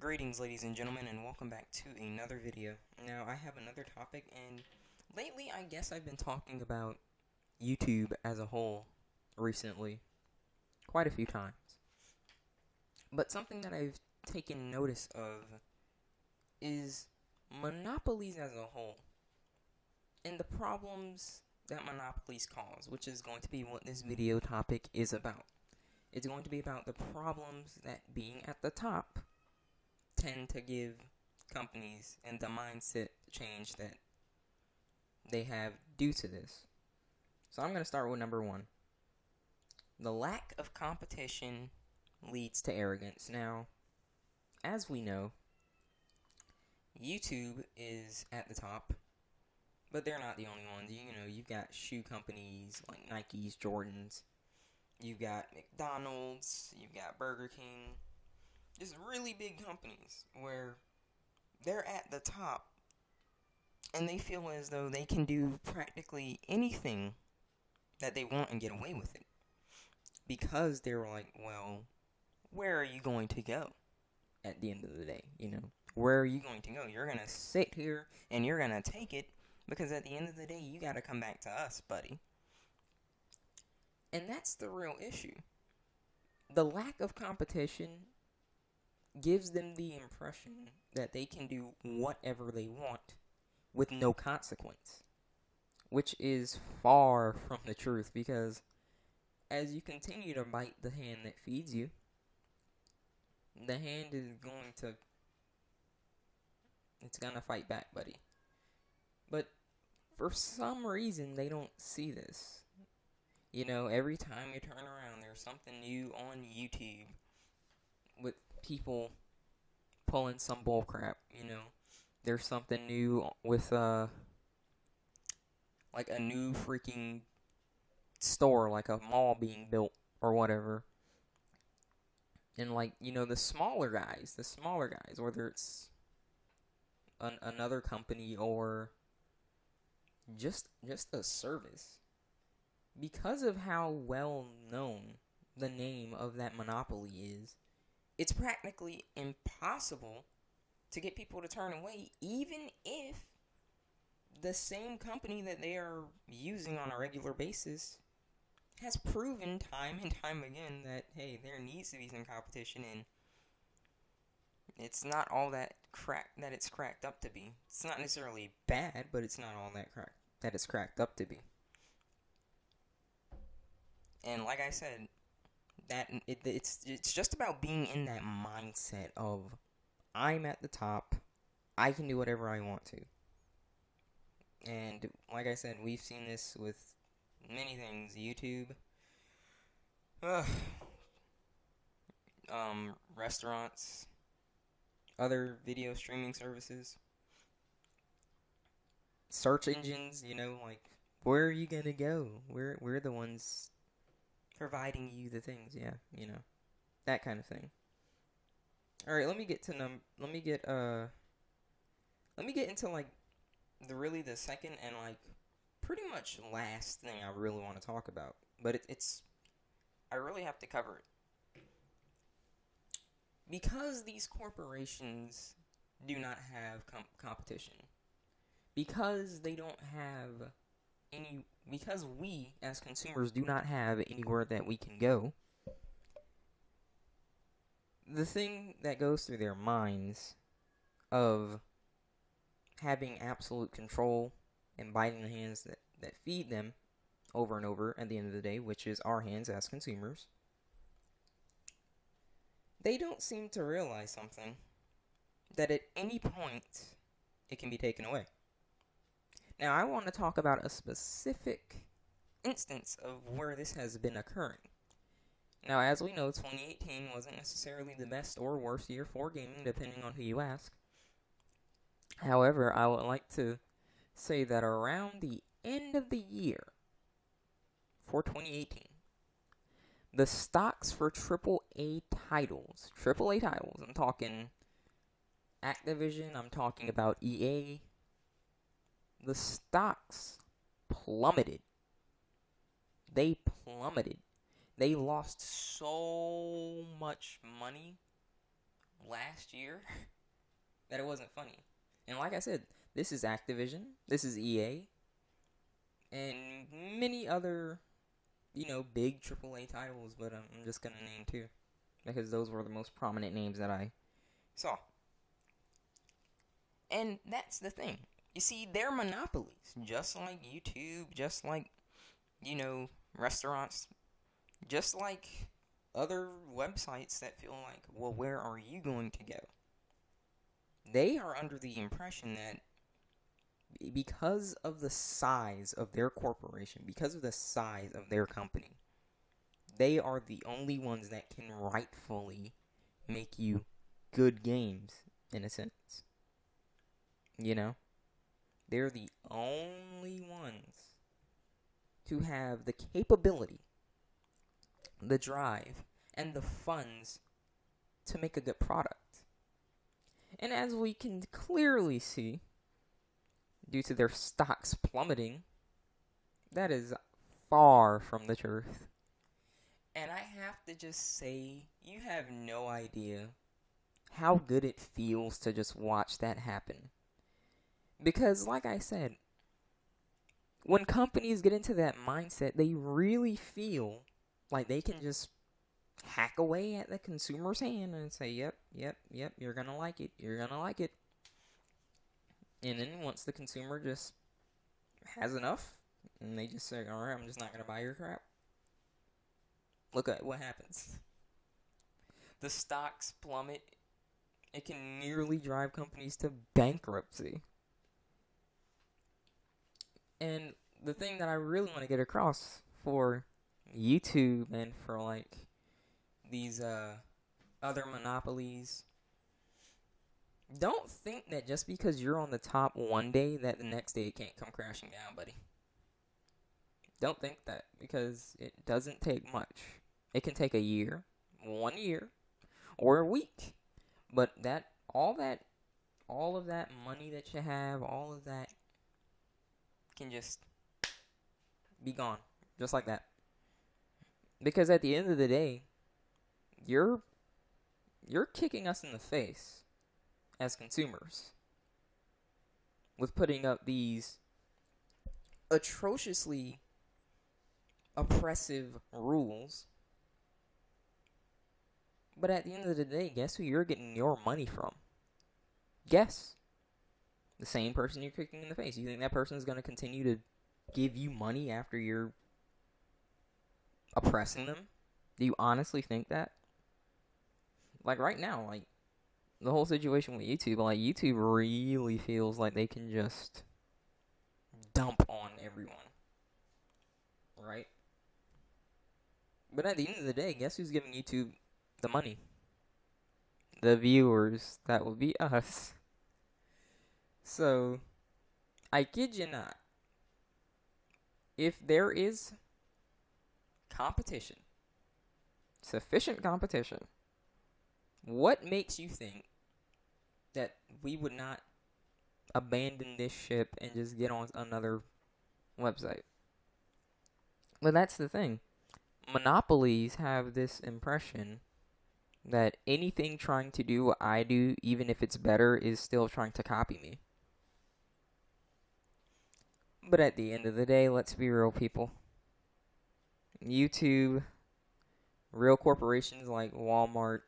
Greetings, ladies and gentlemen, and welcome back to another video. Now, I have another topic, and lately, I guess I've been talking about YouTube as a whole recently, quite a few times. But something that I've taken notice of is Monopolies as a whole, and the problems that Monopolies cause, which is going to be what this video topic is about. It's going to be about the problems that being at the top tend to give companies and the mindset change that they have due to this. So I'm going to start with number one. The lack of competition leads to arrogance. Now, as we know, YouTube is at the top, but they're not the only ones. You know, you've got shoe companies like Nike's, Jordans. You've got McDonald's. You've got Burger King. Just really big companies where they're at the top and they feel as though they can do practically anything that they want and get away with it. Because they're like, well, where are you going to go at the end of the day? You know, where are you going to go? You're going to sit here and you're going to take it because at the end of the day, you got to come back to us, buddy. And that's the real issue. The lack of competition gives them the impression that they can do whatever they want with no consequence, which is far from the truth, because as you continue to bite the hand that feeds you, the hand is gonna fight back, buddy. But for some reason, they don't see this. You know, every time you turn around, there's something new on YouTube with people pulling some bull crap, you know. There's something new with like a new freaking store, like a mall being built or whatever. And like, you know, the smaller guys, whether it's another company or just a service, because of how well known the name of that monopoly is, it's practically impossible to get people to turn away, even if the same company that they are using on a regular basis has proven time and time again that, hey, there needs to be some competition, and it's not all that it's cracked up to be. It's not necessarily bad, but it's not all that it's cracked up to be. And like I said, that it's just about being in that mindset of, I'm at the top, I can do whatever I want to. And like I said, we've seen this with many things. YouTube, restaurants, other video streaming services, search engines, you know, like, where are you gonna go? We're the ones providing you the things, yeah, you know, that kind of thing. All right, let me get into like the second and like pretty much last thing I really want to talk about, but I really have to cover it because these corporations do not have competition, because they don't have because we as consumers do not have anywhere that we can go. The thing that goes through their minds of having absolute control and biting the hands that feed them over and over at the end of the day, which is our hands as consumers, they don't seem to realize something, that at any point it can be taken away. Now, I want to talk about a specific instance of where this has been occurring. Now, as we know, 2018 wasn't necessarily the best or worst year for gaming, depending on who you ask. However, I would like to say that around the end of the year for 2018, the stocks for AAA titles, I'm talking Activision, I'm talking about EA, the stocks plummeted. They plummeted. They lost so much money last year that it wasn't funny. And like I said, this is Activision, this is EA, and many other, big AAA titles, but I'm just gonna name two, because those were the most prominent names that I saw. And that's the thing. You see, they're monopolies, just like YouTube, just like, restaurants, just like other websites that feel like, well, where are you going to go? They are under the impression that because of the size of their corporation, because of the size of their company, they are the only ones that can rightfully make you good games, in a sense. They're the only ones to have the capability, the drive, and the funds to make a good product. And as we can clearly see, due to their stocks plummeting, that is far from the truth. And I have to just say, you have no idea how good it feels to just watch that happen. Because, like I said, when companies get into that mindset, they really feel like they can just hack away at the consumer's hand and say, yep, you're gonna like it, And then once the consumer just has enough, and they just say, alright, I'm just not gonna buy your crap, look at what happens. The stocks plummet. It can nearly drive companies to bankruptcy. And the thing that I really want to get across for YouTube and for, these other monopolies, don't think that just because you're on the top one day that the next day it can't come crashing down, buddy. Don't think that, because it doesn't take much. It can take a year, 1 year, or a week. But all of that money that you have, all of that can just be gone, just like that. Because at the end of the day, you're kicking us in the face as consumers with putting up these atrociously oppressive rules. But at the end of the day, guess who you're getting your money from? Guess. The same person you're kicking in the face. You think that person is going to continue to give you money after you're oppressing them? Do you honestly think that? Right now, the whole situation with YouTube, YouTube really feels like they can just dump on everyone. Right? But at the end of the day, guess who's giving YouTube the money? The viewers. That would be us. So, I kid you not, if there is competition, sufficient competition, what makes you think that we would not abandon this ship and just get on another website? Well, that's the thing. Monopolies have this impression that anything trying to do what I do, even if it's better, is still trying to copy me. But at the end of the day, let's be real, people. YouTube, real corporations like Walmart,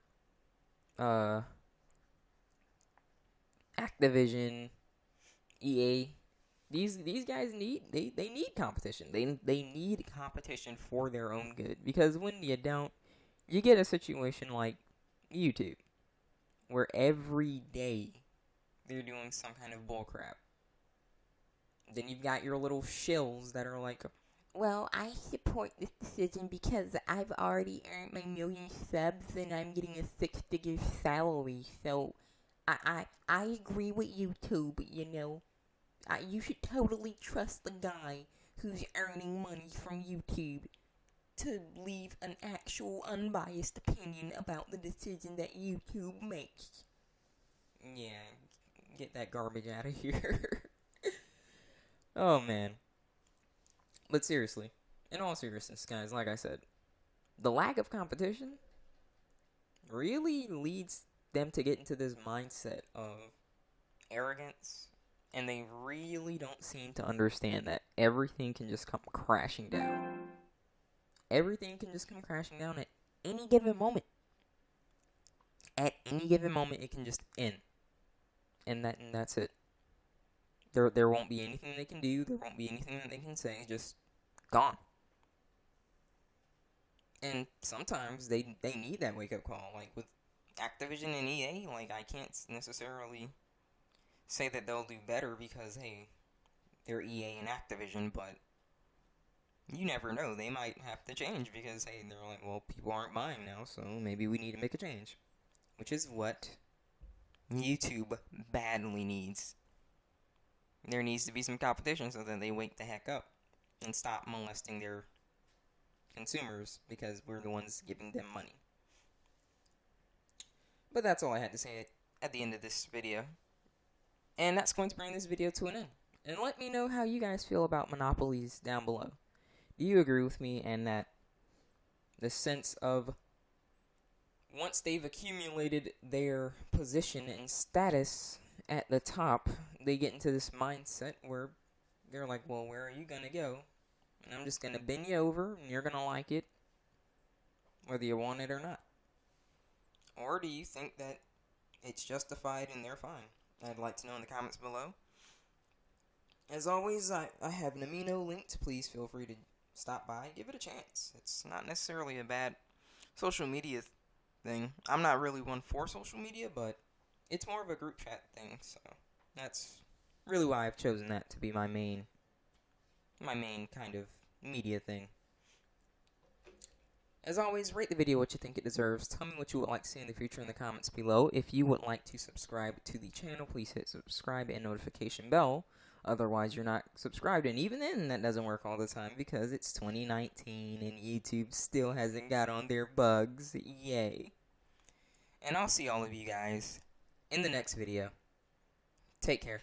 Activision, EA, these guys need competition. They need competition for their own good. Because when you don't, you get a situation like YouTube, where every day they're doing some kind of bullcrap. Then you've got your little shills that are like, well, I support this decision because I've already earned my 1 million subs and I'm getting a 6-figure salary, so I agree with YouTube, you should totally trust the guy who's earning money from YouTube to leave an actual unbiased opinion about the decision that YouTube makes. Yeah, get that garbage out of here. Oh, man. But seriously, in all seriousness, guys, like I said, the lack of competition really leads them to get into this mindset of arrogance, and they really don't seem to understand that everything can just come crashing down. Everything can just come crashing down at any given moment. At any given moment, it can just end. And that's it. There won't be anything they can do. There won't be anything that they can say. Just gone. And sometimes they need that wake-up call. Like with Activision and EA, like I can't necessarily say that they'll do better because, hey, they're EA and Activision, but you never know. They might have to change because, hey, they're like, well, people aren't buying now, so maybe we need to make a change. Which is what YouTube badly needs. There needs to be some competition so that they wake the heck up and stop molesting their consumers because we're the ones giving them money. But that's all I had to say at the end of this video. And that's going to bring this video to an end. And let me know how you guys feel about monopolies down below. Do you agree with me in that the sense of once they've accumulated their position and status at the top, they get into this mindset where they're like, well, where are you going to go? And I'm just going to bend you over and you're going to like it, whether you want it or not. Or do you think that it's justified and they're fine? I'd like to know in the comments below. As always, I have an amino linked. Please feel free to stop by. Give it a chance. It's not necessarily a bad social media thing. I'm not really one for social media, but it's more of a group chat thing. So that's really why I've chosen that to be my main kind of media thing. As always, rate the video what you think it deserves. Tell me what you would like to see in the future in the comments below. If you would like to subscribe to the channel, please hit subscribe and notification bell. Otherwise, you're not subscribed. And even then, that doesn't work all the time because it's 2019 and YouTube still hasn't got on their bugs. Yay. And I'll see all of you guys in the next video. Take care.